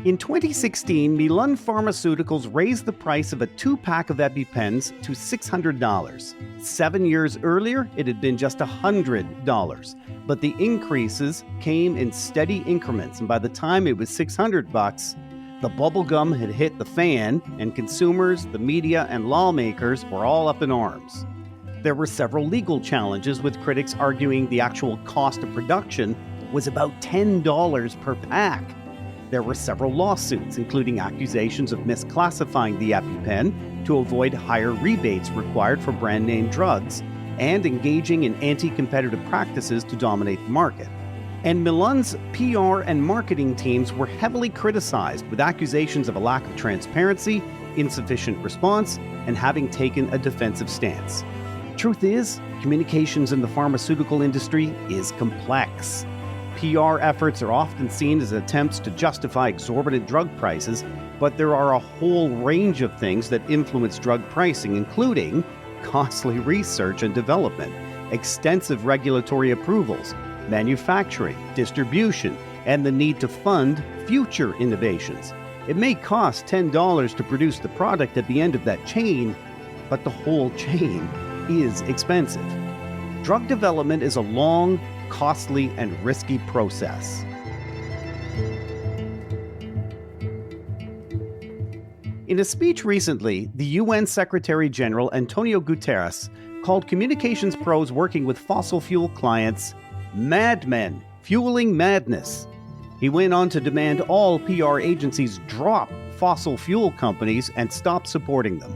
In 2016, Milan Pharmaceuticals raised the price of a 2-pack of EpiPens to $600. 7 years earlier, it had been just $100. But the increases came in steady increments, and by the time it was $600, the bubblegum had hit the fan, and consumers, the media, and lawmakers were all up in arms. There were several legal challenges, with critics arguing the actual cost of production was about $10 per pack. There were several lawsuits, including accusations of misclassifying the EpiPen to avoid higher rebates required for brand-name drugs, and engaging in anti-competitive practices to dominate the market. And Milan's PR and marketing teams were heavily criticized, with accusations of a lack of transparency, insufficient response, and having taken a defensive stance. Truth is, communications in the pharmaceutical industry is complex. PR efforts are often seen as attempts to justify exorbitant drug prices, but there are a whole range of things that influence drug pricing, including costly research and development, extensive regulatory approvals, manufacturing, distribution, and the need to fund future innovations. It may cost $10 to produce the product at the end of that chain, but the whole chain is expensive. Drug development is a long, costly, and risky process. In a speech recently, the UN Secretary-General António Guterres called communications pros working with fossil fuel clients madmen, fueling madness. He went on to demand all PR agencies drop fossil fuel companies and stop supporting them.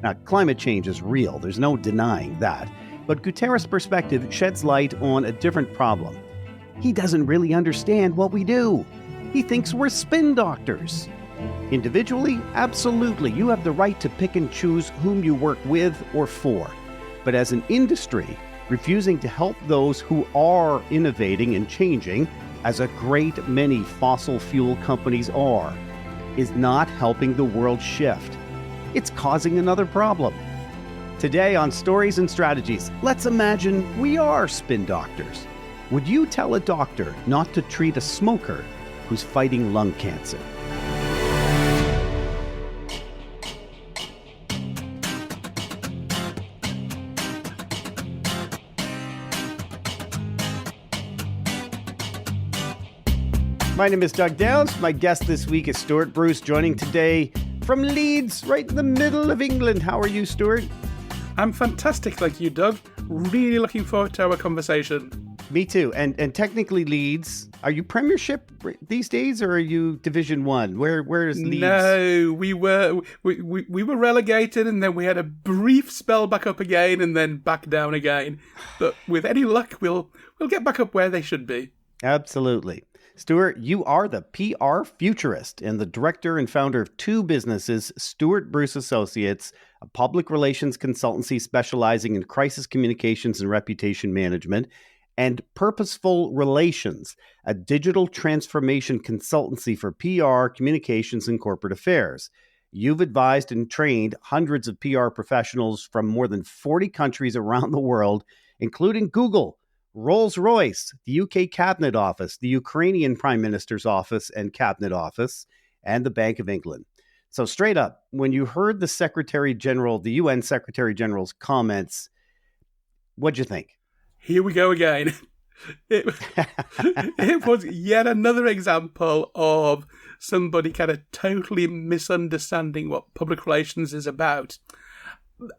Now, climate change is real, there's no denying that. But Guterres' perspective sheds light on a different problem. He doesn't really understand what we do. He thinks we're spin doctors. Individually, absolutely, you have the right to pick and choose whom you work with or for. But as an industry, refusing to help those who are innovating and changing, as a great many fossil fuel companies are, is not helping the world shift. It's causing another problem. Today on Stories and Strategies, let's imagine we are spin doctors. Would you tell a doctor not to treat a smoker who's fighting lung cancer? My name is Doug Downs. My guest this week is Stuart Bruce, joining today from Leeds, right in the middle of England. How are you, Stuart? I'm fantastic, like you, Doug. Really looking forward to our conversation. Me too. And technically Leeds, are you Premiership these days or are you Division 1? Where is Leeds? No, we were relegated and then we had a brief spell back up again and then back down again. But with any luck, we'll get back up where they should be. Absolutely. Stuart, you are the PR futurist and the director and founder of two businesses, Stuart Bruce Associates, a public relations consultancy specializing in crisis communications and reputation management, and Purposeful Relations, a digital transformation consultancy for PR, communications, and corporate affairs. You've advised and trained hundreds of PR professionals from more than 40 countries around the world, including Google, Rolls-Royce, the UK Cabinet Office, the Ukrainian Prime Minister's Office and Cabinet Office, and the Bank of England. So straight up, when you heard the UN Secretary-General's comments, what'd you think? Here we go again. It was yet another example of somebody kind of totally misunderstanding what public relations is about.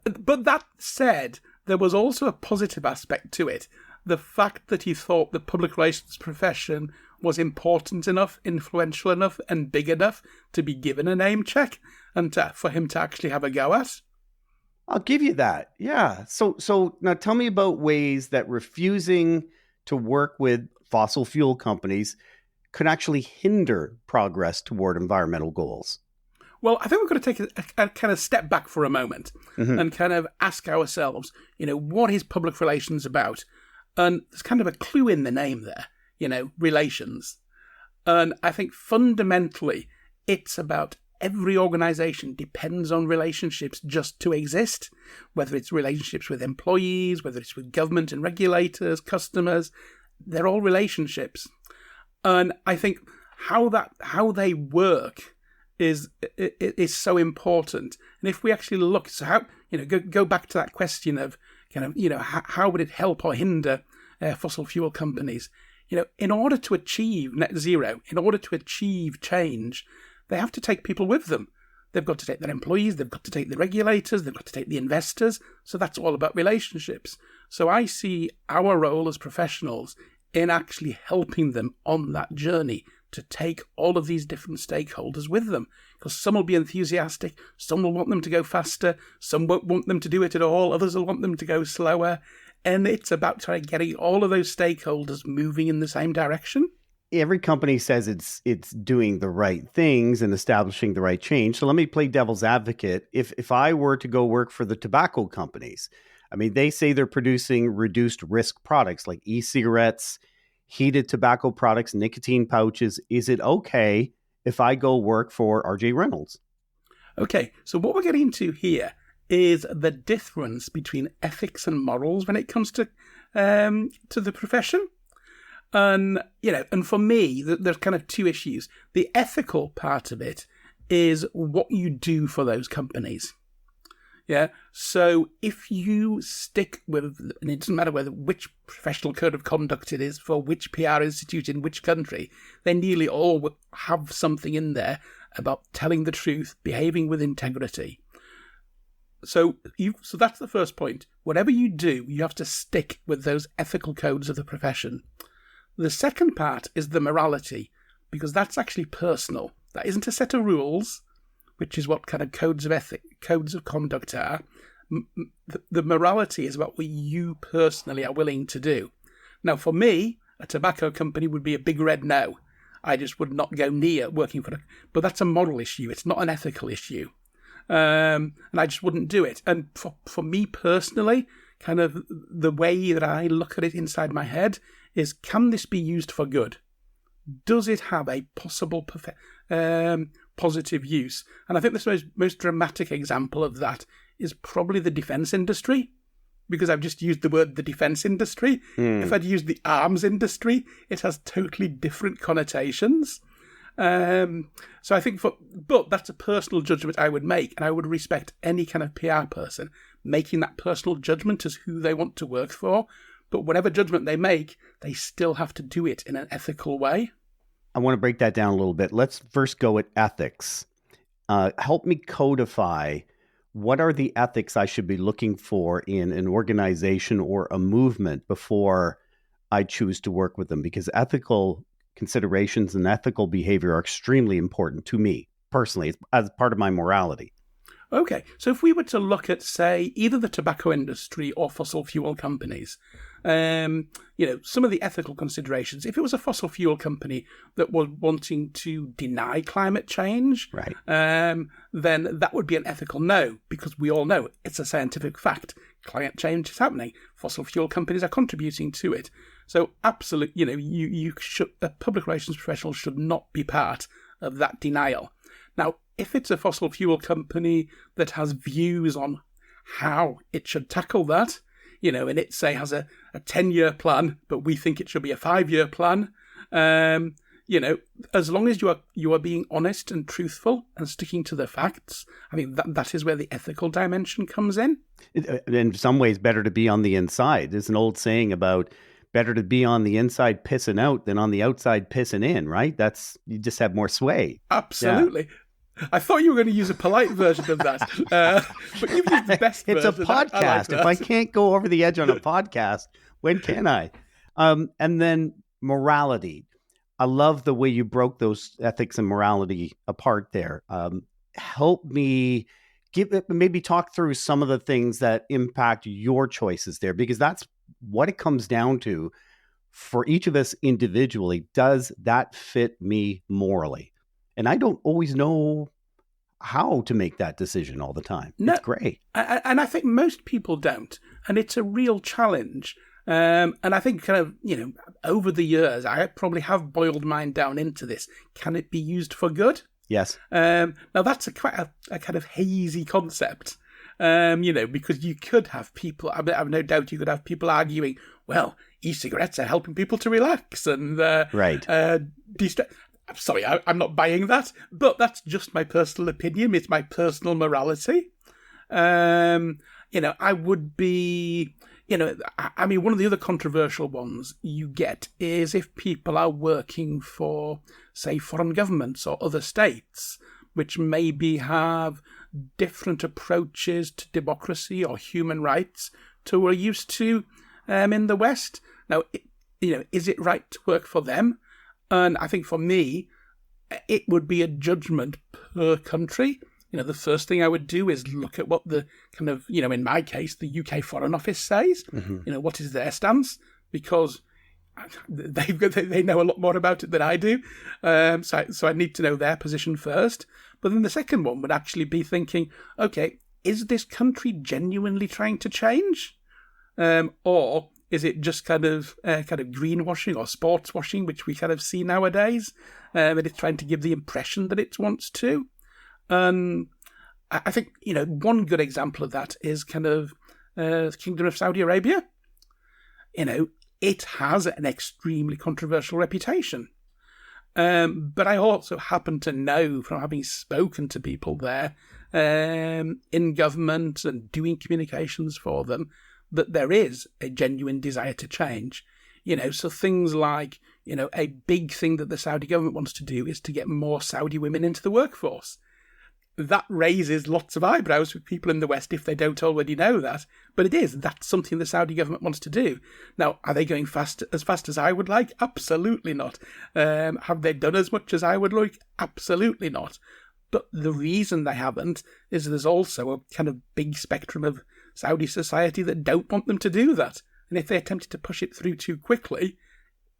But that said, there was also a positive aspect to it. The fact that he thought the public relations profession was important enough, influential enough, and big enough to be given a name check and for him to actually have a go at. I'll give you that. Yeah. So now tell me about ways that refusing to work with fossil fuel companies could actually hinder progress toward environmental goals. Well, I think we've got to take a kind of step back for a moment and kind of ask ourselves, what is public relations about? And there's kind of a clue in the name there, relations. And I think fundamentally, it's about every organization depends on relationships just to exist, whether it's relationships with employees, whether it's with government and regulators, customers. They're all relationships. And I think how they work is so important. And if we actually look, so how, go back to that question of how would it help or hinder fossil fuel companies? In order to achieve net zero, in order to achieve change, they have to take people with them. They've got to take their employees, they've got to take the regulators, they've got to take the investors. So that's all about relationships. So I see our role as professionals in actually helping them on that journey to take all of these different stakeholders with them. Because some will be enthusiastic, some will want them to go faster, some won't want them to do it at all, others will want them to go slower. And it's about trying getting all of those stakeholders moving in the same direction. Every company says it's doing the right things and establishing the right change. So let me play devil's advocate. If I were to go work for the tobacco companies, I mean, they say they're producing reduced risk products like e-cigarettes, heated tobacco products, nicotine pouches. Is it okay if I go work for RJ Reynolds? Okay, so what we're getting into here is the difference between ethics and morals when it comes to the profession. And for me, there's kind of two issues. The ethical part of it is what you do for those companies. Yeah. So if you stick with, and it doesn't matter which professional code of conduct it is for which PR institute in which country, they nearly all will have something in there about telling the truth, behaving with integrity. So that's the first point. Whatever you do, you have to stick with those ethical codes of the profession. The second part is the morality, because that's actually personal. That isn't a set of rules, which is what kind of codes of conduct are. The morality is about what you personally are willing to do. Now, for me, a tobacco company would be a big red no. I just would not go near working for it. But that's a moral issue. It's not an ethical issue. And I just wouldn't do it. And for me personally, kind of the way that I look at it inside my head is, can this be used for good? Does it have a possible positive use? And I think the most dramatic example of that is probably the defence industry, because I've just used the word the defence industry. If I'd used the arms industry, it has totally different connotations. So I think but that's a personal judgment I would make, and I would respect any kind of PR person making that personal judgment as who they want to work for. But whatever judgment they make, they still have to do it in an ethical way. I want to break that down a little bit. Let's first go at ethics. Help me codify, what are the ethics I should be looking for in an organization or a movement before I choose to work with them? Because ethical considerations and ethical behavior are extremely important to me personally as part of my morality. Okay, so if we were to look at, say, either the tobacco industry or fossil fuel companies, some of the ethical considerations, if it was a fossil fuel company that was wanting to deny climate change, right, then that would be an ethical no, because we all know it's a scientific fact. Climate change is happening. Fossil fuel companies are contributing to it. So absolutely, you should, a public relations professional should not be part of that denial. Now, if it's a fossil fuel company that has views on how it should tackle that, and it, say, has a 10-year plan, but we think it should be a 5-year plan, as long as you are being honest and truthful and sticking to the facts, I mean, that is where the ethical dimension comes in. In some ways, better to be on the inside. There's an old saying about better to be on the inside pissing out than on the outside pissing in, right? You just have more sway. Absolutely. Yeah. I thought you were going to use a polite version of that, but you've used the best version. It's a podcast. If I can't go over the edge on a podcast, when can I? And then morality. I love the way you broke those ethics and morality apart there. Help me maybe talk through some of the things that impact your choices there, because that's what it comes down to for each of us individually. Does that fit me morally? And I don't always know how to make that decision all the time. No, it's great. And I think most people don't. And it's a real challenge. And I think kind of, over the years, I probably have boiled mine down into this. Can it be used for good? Yes. Now, that's quite a kind of hazy concept, because you could have people, I have no doubt you could have people arguing, well, e-cigarettes are helping people to relax and de-stress. Sorry, I'm not buying that, but that's just my personal opinion. It's my personal morality. I would be, one of the other controversial ones you get is if people are working for, say, foreign governments or other states, which maybe have different approaches to democracy or human rights to what we're used to in the West. Now, is it right to work for them? And I think for me, it would be a judgment per country. The first thing I would do is look at what the kind of, in my case, the UK Foreign Office says. Mm-hmm. What is their stance? Because they know a lot more about it than I do. So I need to know their position first. But then the second one would actually be thinking, okay, is this country genuinely trying to change? Or is it just kind of greenwashing or sports washing, which we kind of see nowadays? And it's trying to give the impression that it wants to. I think, one good example of that is kind of the Kingdom of Saudi Arabia. It has an extremely controversial reputation. But I also happen to know from having spoken to people there in government and doing communications for them that there is a genuine desire to change. So things like, a big thing that the Saudi government wants to do is to get more Saudi women into the workforce. That raises lots of eyebrows with people in the West if they don't already know that. But that's something the Saudi government wants to do. Now, are they going fast as I would like? Absolutely not. Have they done as much as I would like? Absolutely not. But the reason they haven't is there's also a kind of big spectrum of Saudi society that don't want them to do that. And if they attempted to push it through too quickly,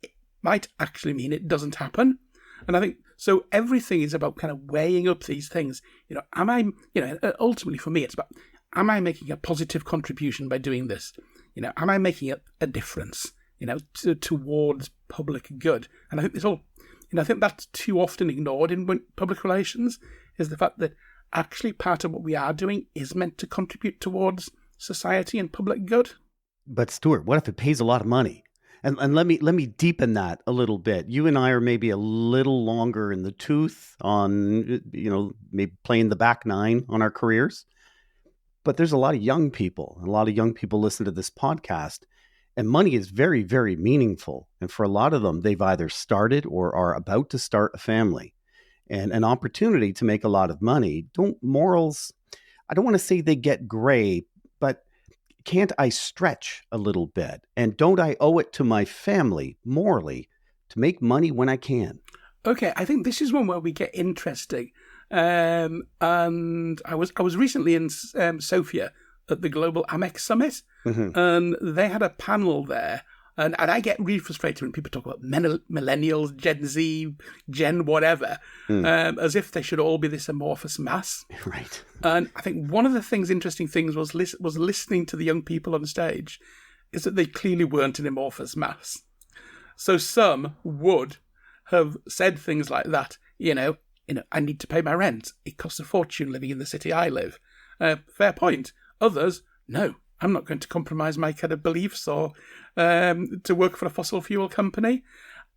it might actually mean it doesn't happen. And I think, so everything is about kind of weighing up these things. Ultimately for me, it's about, am I making a positive contribution by doing this? Am I making a difference, towards public good? And I think I think that's too often ignored in public relations, is the fact that actually part of what we are doing is meant to contribute towards society and public good. But Stuart, what if it pays a lot of money? And let me deepen that a little bit. You and I are maybe a little longer in the tooth on, maybe playing the back nine on our careers. But there's a lot of young people. A lot of young people listen to this podcast. And money is very, very meaningful. And for a lot of them, they've either started or are about to start a family. And an opportunity to make a lot of money. Morals, I don't want to say they get gray, but can't I stretch a little bit? And don't I owe it to my family morally to make money when I can? Okay, I think this is one where we get interesting. And I was recently in Sofia at the Global Amex Summit, mm-hmm. and they had a panel there. And I get really frustrated when people talk about millennials, Gen Z, Gen whatever, as if they should all be this amorphous mass. Right. And I think one of the interesting things was listening to the young people on stage, is that they clearly weren't an amorphous mass. So some would have said things like that, I need to pay my rent. It costs a fortune living in the city I live. Fair point. Others, no. I'm not going to compromise my kind of beliefs or to work for a fossil fuel company.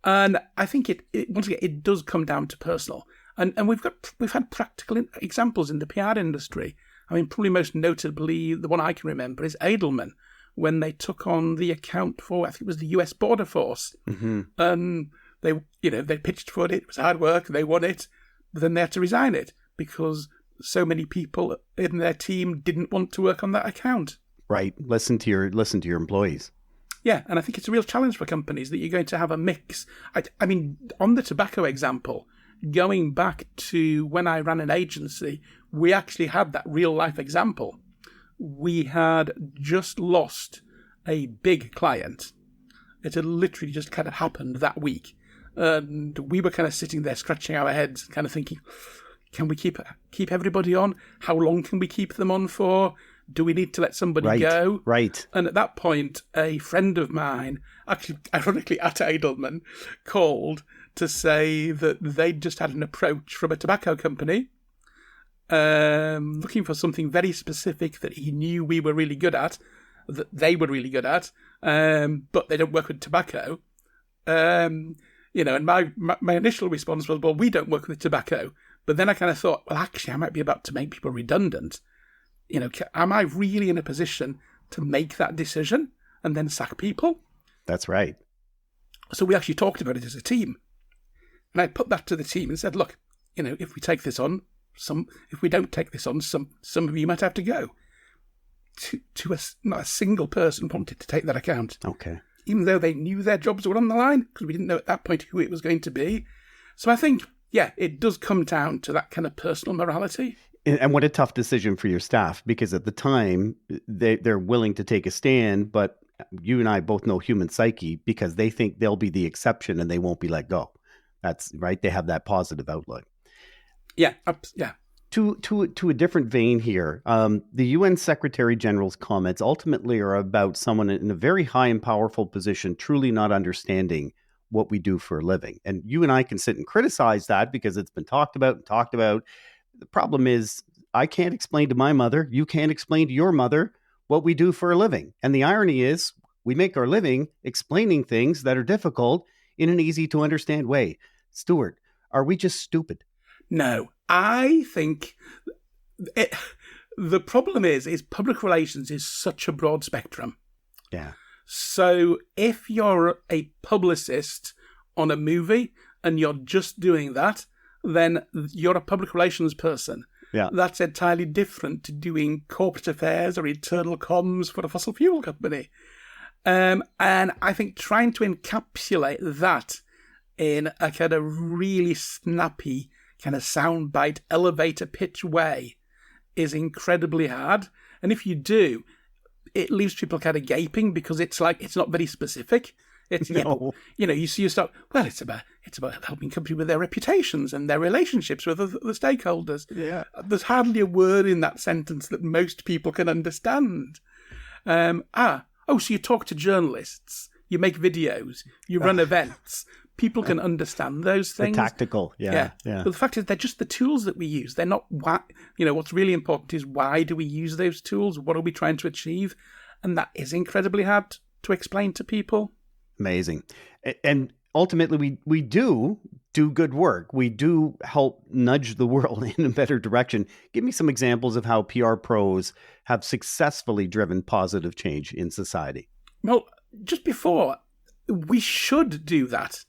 And I think once again, it does come down to personal. And we've had practical examples in the PR industry. I mean, probably most notably, the one I can remember is Edelman, when they took on the account for, I think it was the US Border Force. Mm-hmm. And they pitched for it. It was hard work. They won it. But then they had to resign it because so many people in their team didn't want to work on that account. Right. Listen to your employees. Yeah, and I think it's a real challenge for companies that you're going to have a mix. I mean, on the tobacco example, going back to when I ran an agency, we actually had that real life example. We had just lost a big client. It had literally just kind of happened that week. And we were kind of sitting there scratching our heads, kind of thinking, can we keep everybody on? How long can we keep them on for? Do we need to let somebody go? Right. And at that point, a friend of mine, actually ironically at Edelman, called to say that they'd just had an approach from a tobacco company looking for something very specific that he knew we were really good at, that they were really good at, but they don't work with tobacco. And my initial response was, well, we don't work with tobacco. But then I kind of thought, well, actually, I might be about to make people redundant. Am I really in a position to make that decision and then sack people? That's right. So we actually talked about it as a team. And I put that to the team and said, look, if we take this on, if we don't take this on, some of you might have to go. Not a single person wanted to take that account. Okay. Even though they knew their jobs were on the line, because we didn't know at that point who it was going to be. So I think, yeah, it does come down to that kind of personal morality. And what a tough decision for your staff, because at the time, they're willing to take a stand, but you and I both know human psyche, because they think they'll be the exception and they won't be let go. That's right. They have that positive outlook. Yeah. To a different vein here, the UN Secretary-General's comments ultimately are about someone in a very high and powerful position truly not understanding what we do for a living. And you and I can sit and criticize that because it's been talked about. The problem is I can't explain to my mother, you can't explain to your mother what we do for a living. And the irony is we make our living explaining things that are difficult in an easy to understand way. Stuart, are we just stupid? No, I think the problem is public relations is such a broad spectrum. Yeah. So if you're a publicist on a movie and you're just doing that, then you're a public relations person. Yeah. That's entirely different to doing corporate affairs or internal comms for a fossil fuel company. And I think trying to encapsulate that in a kind of really snappy, kind of soundbite, elevator pitch way is incredibly hard. And if you do, it leaves people kind of gaping because it's not very specific. It's No. You start, well, it's about helping companies with their reputations and their relationships with the stakeholders. Yeah. There's hardly a word in that sentence that most people can understand. So you talk to journalists, you make videos, you run events. People can understand those things. The tactical, yeah. But the fact is, they're just the tools that we use. They're not what's really important is why do we use those tools? What are we trying to achieve? And that is incredibly hard to explain to people. Amazing. And ultimately, we do good work. We do help nudge the world in a better direction. Give me some examples of how PR pros have successfully driven positive change in society. Well, just before, we should do that.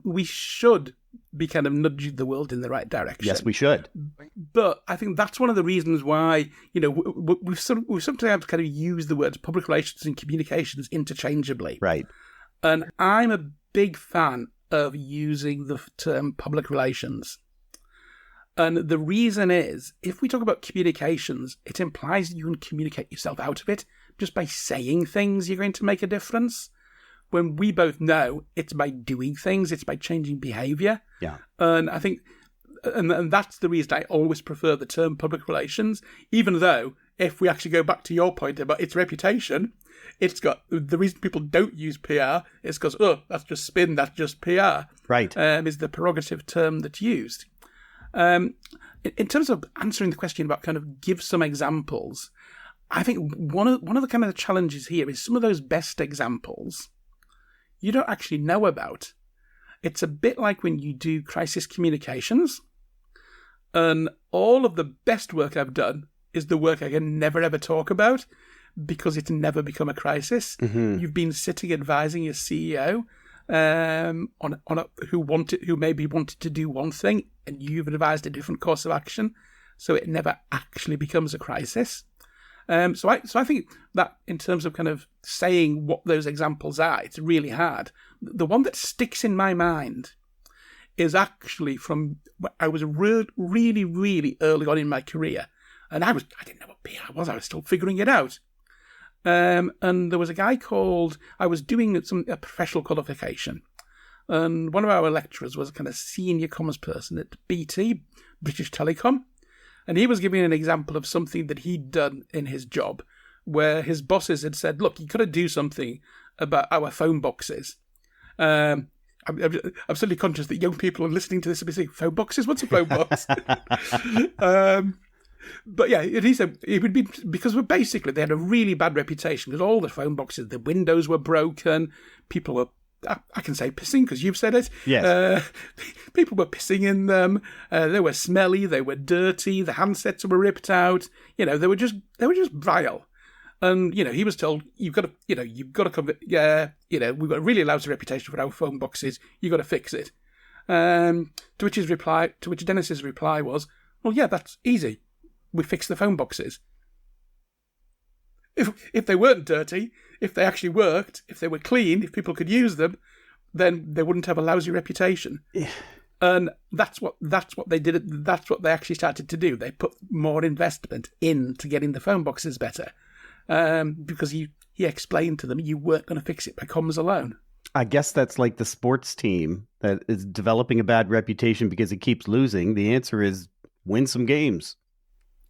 We should be kind of nudging the world in the right direction. Yes, we should. But I think that's one of the reasons why, we've sometimes kind of used the words public relations and communications interchangeably. Right. And I'm a big fan of using the term public relations. And the reason is, if we talk about communications, it implies that you can communicate yourself out of it. Just by saying things, you're going to make a difference. When we both know it's by doing things, it's by changing behaviour. Yeah. And I think, and that's the reason I always prefer the term public relations, even though if we actually go back to your point about its reputation, it's got the reason people don't use PR is because, that's just spin, that's just PR. Right. Is the prerogative term that's used. In terms of answering the question about kind of give some examples, I think one of the kind of challenges here is some of those best examples you don't actually know about. It's a bit like when you do crisis communications, and all of the best work I've done is the work I can never ever talk about because it's never become a crisis. Mm-hmm. You've been sitting advising your CEO who maybe wanted to do one thing, and you've advised a different course of action, so it never actually becomes a crisis. So I think that in terms of kind of saying what those examples are, it's really hard. The one that sticks in my mind is actually from I was really, really early on in my career, and I didn't know what PR was. I was still figuring it out. And there was a guy I was doing a professional qualification, and one of our lecturers was a kind of senior comms person at BT, British Telecom. And he was giving an example of something that he'd done in his job where his bosses had said, look, you got to do something about our phone boxes. And I'm certainly conscious that young people are listening to this and be saying, phone boxes? What's a phone box? But yeah, it would be because basically they had a really bad reputation because all the phone boxes, the windows were broken, people were, I can say pissing because you've said it. Yes. People were pissing in them. They were smelly. They were dirty. The handsets were ripped out. They were just vile. And he was told you've got to come. We've got a really lousy reputation for our phone boxes. You've got to fix it. To which Dennis's reply was, well, yeah, that's easy. We fix the phone boxes. If they weren't dirty, if they actually worked, if they were clean, if people could use them, then they wouldn't have a lousy reputation. Yeah. And that's what they did. That's what they actually started to do. They put more investment into getting the phone boxes better, because he explained to them you weren't going to fix it by comms alone. I guess that's like the sports team that is developing a bad reputation because it keeps losing. The answer is win some games.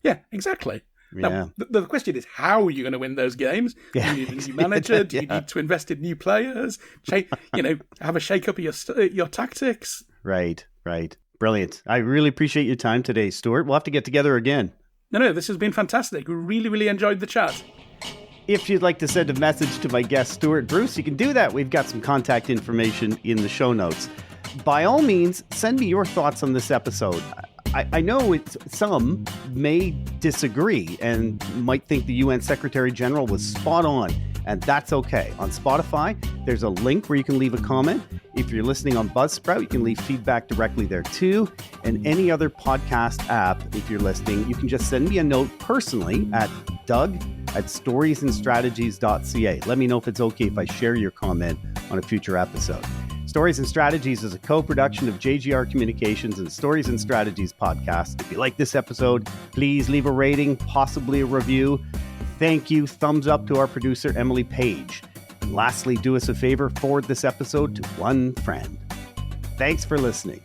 Yeah, exactly. Yeah. Now, the question is, how are you going to win those games? Yeah. Do you need a new manager? Do you need to invest in new players? Have a shake-up of your tactics? Right. Brilliant. I really appreciate your time today, Stuart. We'll have to get together again. No, this has been fantastic. We really, really enjoyed the chat. If you'd like to send a message to my guest, Stuart Bruce, you can do that. We've got some contact information in the show notes. By all means, send me your thoughts on this episode. I know some may disagree and might think the UN Secretary-General was spot on, and that's okay. On Spotify, there's a link where you can leave a comment. If you're listening on Buzzsprout, you can leave feedback directly there too. And any other podcast app, if you're listening, you can just send me a note personally at doug@storiesandstrategies.ca. Let me know if it's okay if I share your comment on a future episode. Stories and Strategies is a co-production of JGR Communications and Stories and Strategies podcast. If you like this episode, please leave a rating, possibly a review. Thank you. Thumbs up to our producer, Emily Page. And lastly, do us a favor, forward this episode to one friend. Thanks for listening.